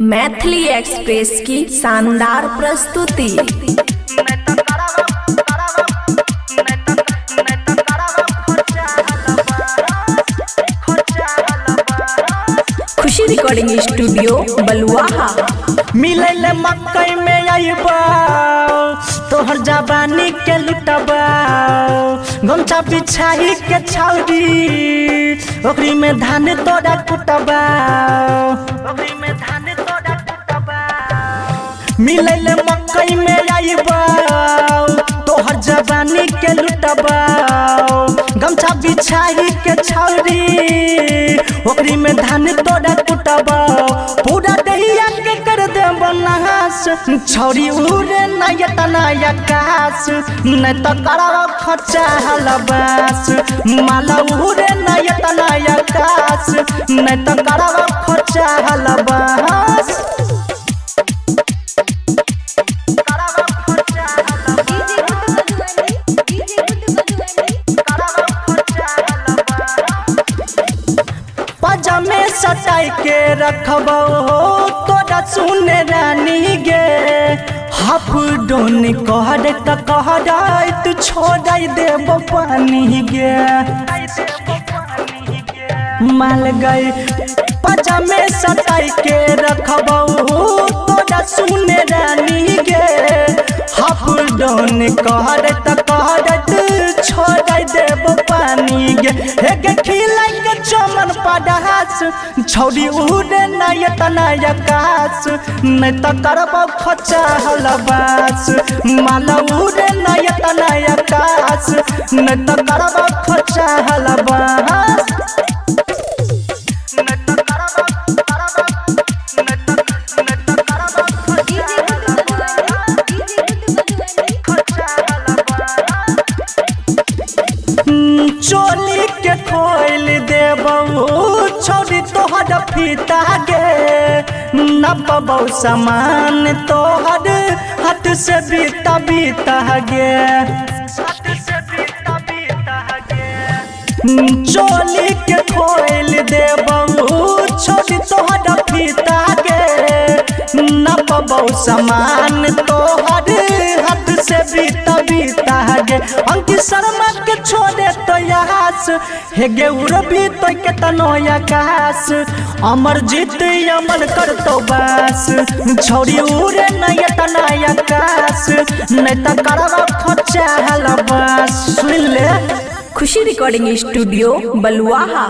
Maithili express की शानदार प्रस्तुति। खुशी रिकॉर्डिंग स्टूडियो बलुआहा। मिले मकई में आईबा तोहर जवानी के लुटबा, गमछा बिछाई के छौरी ओकरी में धान तोड़ा कुटबा, ओकरी में धान तोड़ा कुटबा। मिले मकई में आईबा तोहर जवानी के लुटबा, गमछा बिछाई के छौरी ओकरी में धान तोड़ा कुटबा। पूरा दहिया के कर दे बनहास, छौरी उड़े नयत नयकास, न तो करवा खचा हलबास। माला उड़े नयत नयकास, न तो करवा खचा हलबास। पजामे सटाई के रखबो तोरा सुने रानी गे, हाफ डोन कहर त कहर तू छोड़ देबो पानी गे। माल गई पजामे सटाई के रखबो तोरा सुने रानी गे, हाफ डोन कहर त कहर तू छोड़ देबो पानी गे। हे खिलाई के चमन पड़ास, छौरी उड़े नयत नयकास, न तो करबो खचा हलबास। माला उड़े नयत नयकास, न तो करबो खचा हलबास। चोली के खोल देबो छौरी तोहर फीता गे, नपबो सामान तोहर हाथ से बीता बीता गे। चोली के खोल देबो छौरी तोहर फीता गे, नपबो सामान तोहर हाथ से बीता बीता गे। अंकित शर्मा के छोड़े तो यहास, हे गे उड़बी तो के तनोया कास, अमर जीत अमर कर तो बास। छौरी उड़े नयत नयकास, न तो करवा खचा हलबास। सुन ले खुशी रिकॉर्डिंग स्टूडियो बलुआहा।